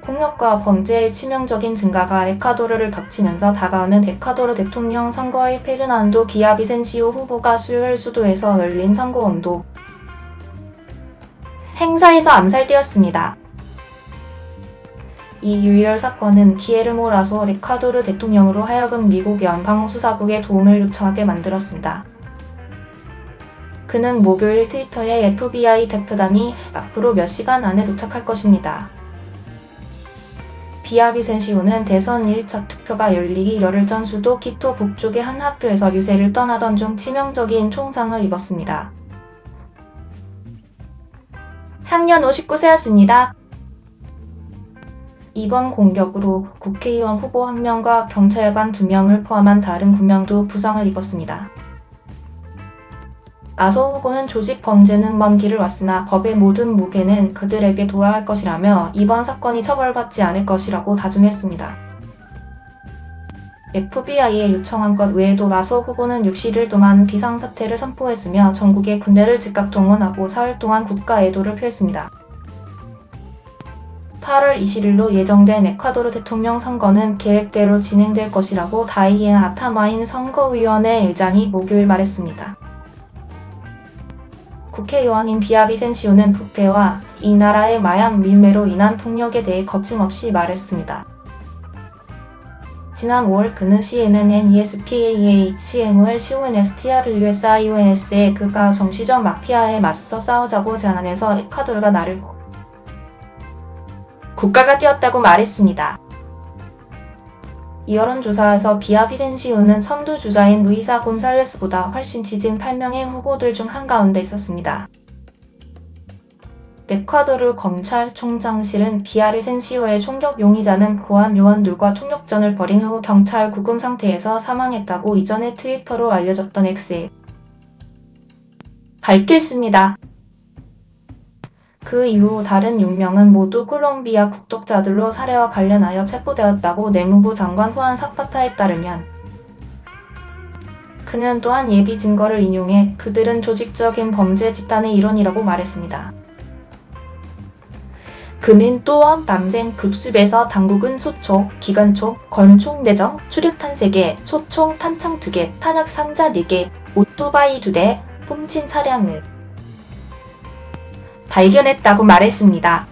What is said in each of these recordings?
폭력과 범죄의 치명적인 증가가 에콰도르를 덮치면서 다가오는 에콰도르 대통령 선거의 페르난도 비아비센시오 후보가 수요일 수도에서 열린 선거운동 행사에서 암살되었습니다. 이 유혈 사건은 기에르모 라소 에콰도르 대통령으로 하여금 미국 연방수사국의 도움을 요청하게 만들었습니다. 그는 목요일 트위터에 FBI 대표단이 앞으로 몇 시간 안에 도착할 것입니다. 비아비센시오는 대선 1차 투표가 열리기 열흘 전 수도 키토 북쪽의 한 학교에서 유세를 떠나던 중 치명적인 총상을 입었습니다. 향년 59세였습니다. 이번 공격으로 국회의원 후보 1명과 경찰관 2명을 포함한 다른 9명도 부상을 입었습니다. 라소 후보는 조직 범죄는 먼 길을 왔으나 법의 모든 무게는 그들에게 돌아갈 것이라며 이번 사건이 처벌받지 않을 것이라고 다짐했습니다. FBI에 요청한 것 외에도 라소 후보는 60일 동안 비상사태를 선포했으며 전국의 군대를 즉각 동원하고 사흘 동안 국가 애도를 표했습니다. 8월 20일로 예정된 에콰도르 대통령 선거는 계획대로 진행될 것이라고 다이앤 아타마인 선거위원회 의장이 목요일 말했습니다. 국회의원인 비아비센시오는 부패와 이 나라의 마약 밀매로 인한 폭력에 대해 거침없이 말했습니다. 지난 5월 그는 CNN, ESPAHM을 CONSTRUSIONS에 그가 정치적 마피아에 맞서 싸우자고 제안하면서 에콰도르가 나를 국가가 되었다고 말했습니다. 이 여론조사에서 비아비센시오는 선두주자인 루이사 곤살레스보다 훨씬 뒤진 8명의 후보들 중 한가운데 있었습니다. 에콰도르 검찰총장실은 비아비센시오의 총격 용의자는 보안 요원들과 총격전을 벌인 후 경찰 구금 상태에서 사망했다고 이전에 트위터로 알려졌던 X에 밝혔습니다. 그 이후 다른 6명은 모두 콜롬비아 국적자들로 사례와 관련하여 체포되었다고 내무부 장관 후안 사파타에 따르면 그는 또한 예비 증거를 인용해 그들은 조직적인 범죄 집단의 일원이라고 말했습니다. 그는 또한 남생 급습에서 당국은 소총, 기관총, 권총 4정, 수류탄 3개, 소총, 탄창 2개, 탄약 상자 4개, 오토바이 2대, 훔친 차량을 발견했다고 말했습니다.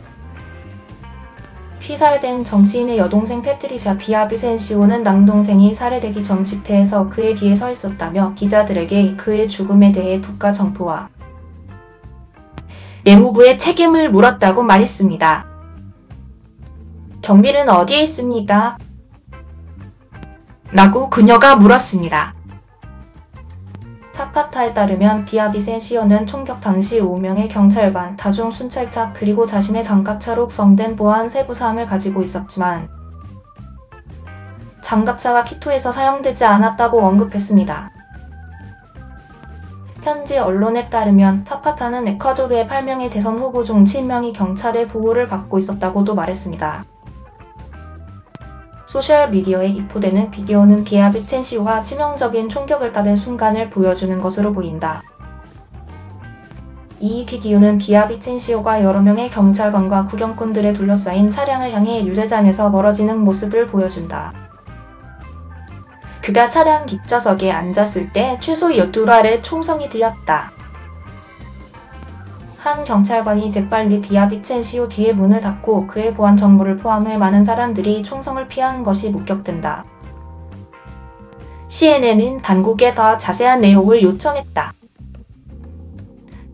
피살된 정치인의 여동생 패트리샤 비아비센시오는 남동생이 살해되기 전 집회에서 그의 뒤에 서 있었다며 기자들에게 그의 죽음에 대해 국가 정보와 내무부에 책임을 물었다고 말했습니다. 경비는 어디에 있습니까? 라고 그녀가 물었습니다. 사파타에 따르면 비아비센시오는 총격 당시 5명의 경찰관, 다중 순찰차 그리고 자신의 장갑차로 구성된 보안 세부 사항을 가지고 있었지만 장갑차가 키토에서 사용되지 않았다고 언급했습니다. 현지 언론에 따르면 사파타는 에콰도르의 8명의 대선 후보 중 7명이 경찰의 보호를 받고 있었다고도 말했습니다. 소셜미디어에 입포되는 비디오는 비아비센시오가 치명적인 총격을 받은 순간을 보여주는 것으로 보인다. 이 비디오는 비아비센시오가 여러 명의 경찰관과 구경꾼들에 둘러싸인 차량을 향해 유세장에서 멀어지는 모습을 보여준다. 그가 차량 뒷좌석에 앉았을 때 최소 12발의 총성이 들렸다. 한 경찰관이 재빨리 비아비센시오 뒤에 문을 닫고 그의 보안 정보를 포함해 많은 사람들이 총성을 피하는 것이 목격된다. CNN은 당국에 더 자세한 내용을 요청했다.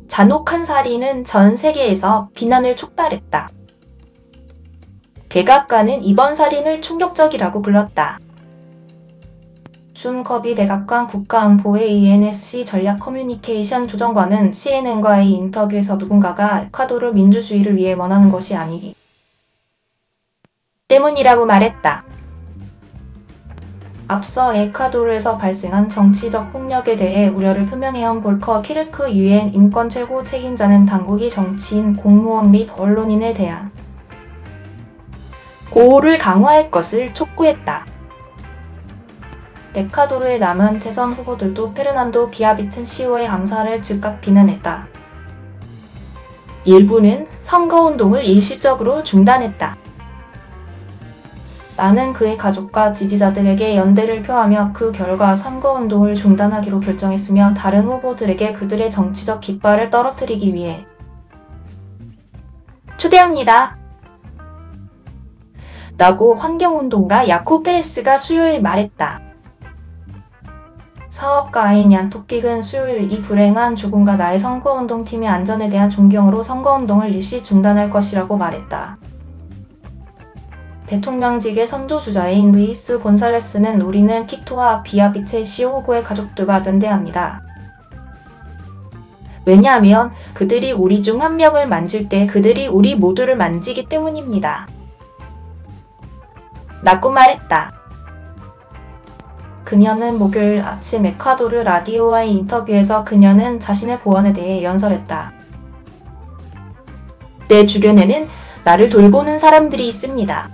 잔혹한 살인은 전 세계에서 비난을 촉발했다. 백악관은 이번 살인을 충격적이라고 불렀다. 준 커비 백악관 국가안보회 ENSC 전략 커뮤니케이션 조정관은 CNN과의 인터뷰에서 누군가가 에콰도르 민주주의를 위해 원하는 것이 아니기 때문이라고 말했다. 앞서 에콰도르에서 발생한 정치적 폭력에 대해 우려를 표명해온 볼커 키르크 UN 인권 최고 책임자는 당국이 정치인, 공무원 및 언론인에 대한 보호를 강화할 것을 촉구했다. 에콰도르의 남은 대선 후보들도 페르난도 비아비센시오의 암살을 즉각 비난했다. 일부는 선거운동을 일시적으로 중단했다. 나는 그의 가족과 지지자들에게 연대를 표하며 그 결과 선거운동을 중단하기로 결정했으며 다른 후보들에게 그들의 정치적 깃발을 떨어뜨리기 위해 추대합니다. 라고 환경운동가 야코 페레스가 수요일 말했다. 사업가인 얀 토픽은 수요일 이 불행한 죽음과 나의 선거운동팀의 안전에 대한 존경으로 선거운동을 일시 중단할 것이라고 말했다. 대통령직의 선두주자인 루이스 곤살레스는 우리는 키토와 비아비체시오 후보의 가족들과 연대합니다. 왜냐하면 그들이 우리 중 한 명을 만질 때 그들이 우리 모두를 만지기 때문입니다. 라고 말했다. 그녀는 목요일 아침 에콰도르 라디오와의 인터뷰에서 그녀는 자신의 보안에 대해 연설했다. 내 주변에는 나를 돌보는 사람들이 있습니다.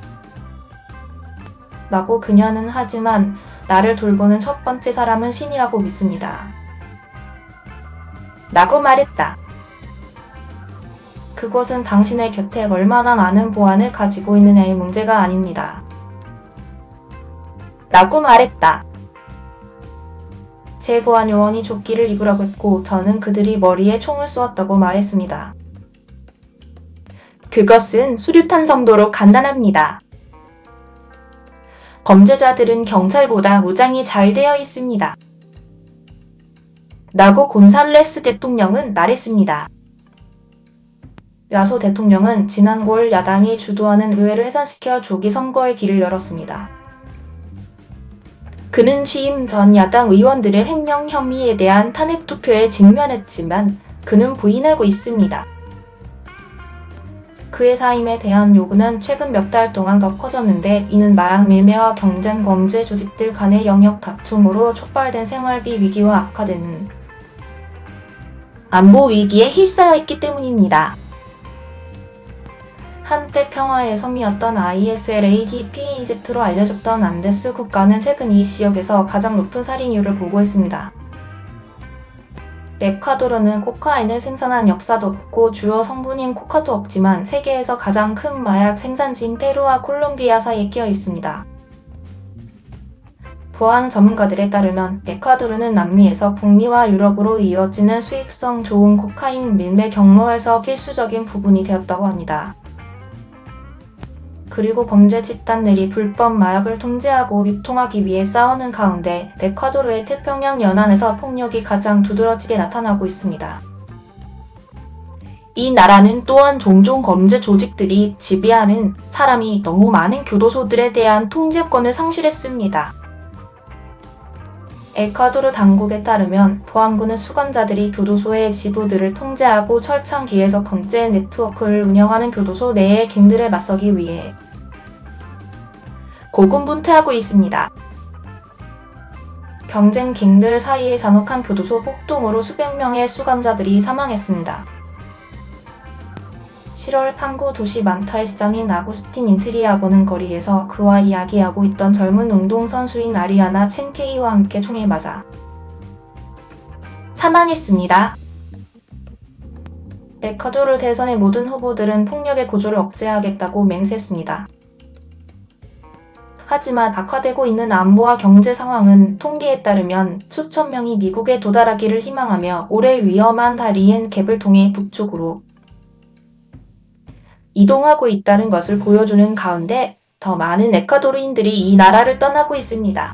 라고 그녀는 하지만 나를 돌보는 첫 번째 사람은 신이라고 믿습니다. 라고 말했다. 그것은 당신의 곁에 얼마나 많은 보안을 가지고 있느냐의 문제가 아닙니다. 라고 말했다. 제 보안 요원이 조끼를 입으라고 했고 저는 그들이 머리에 총을 쏘았다고 말했습니다. 그것은 수류탄 정도로 간단합니다. 범죄자들은 경찰보다 무장이 잘 되어 있습니다. 라고 곤살레스 대통령은 말했습니다. 야소 대통령은 지난 9월 야당이 주도하는 의회를 해산시켜 조기 선거의 길을 열었습니다. 그는 취임 전 야당 의원들의 횡령 혐의에 대한 탄핵 투표에 직면했지만 그는 부인하고 있습니다. 그의 사임에 대한 요구는 최근 몇 달 동안 더 커졌는데 이는 마약 밀매와 경쟁 범죄 조직들 간의 영역 다툼으로 촉발된 생활비 위기와 악화되는 안보 위기에 휩싸여 있기 때문입니다. 한때 평화의 섬이었던 ISLADP 이집트로 알려졌던 안데스 국가는 최근 이 지역에서 가장 높은 살인율을 보고 있습니다. 에콰도르는 코카인을 생산한 역사도 없고 주요 성분인 코카도 없지만 세계에서 가장 큰 마약 생산지인 페루와 콜롬비아 사이에 끼어 있습니다. 보안 전문가들에 따르면 에콰도르는 남미에서 북미와 유럽으로 이어지는 수익성 좋은 코카인 밀매 경로에서 필수적인 부분이 되었다고 합니다. 그리고 범죄 집단들이 불법 마약을 통제하고 유통하기 위해 싸우는 가운데 에콰도르의 태평양 연안에서 폭력이 가장 두드러지게 나타나고 있습니다. 이 나라는 또한 종종 범죄 조직들이 지배하는 사람이 너무 많은 교도소들에 대한 통제권을 상실했습니다. 에콰도르 당국에 따르면 보안군은 수감자들이 교도소의 지부들을 통제하고 철창기에서 범죄 네트워크를 운영하는 교도소 내의 갱들에 맞서기 위해 고군분투하고 있습니다. 경쟁 갱들 사이의 잔혹한 교도소 폭동으로 수백 명의 수감자들이 사망했습니다. 7월 판구 도시 만타의 시장인 아구스틴 인트리아고는 거리에서 그와 이야기하고 있던 젊은 운동선수인 아리아나 첸케이와 함께 총에 맞아 사망했습니다. 에콰도르 대선의 모든 후보들은 폭력의 고조를 억제하겠다고 맹세했습니다. 하지만 악화되고 있는 안보와 경제 상황은 통계에 따르면 수천 명이 미국에 도달하기를 희망하며 올해 위험한 다리엔 갭을 통해 북쪽으로 이동하고 있다는 것을 보여주는 가운데 더 많은 에콰도르인들이 이 나라를 떠나고 있습니다.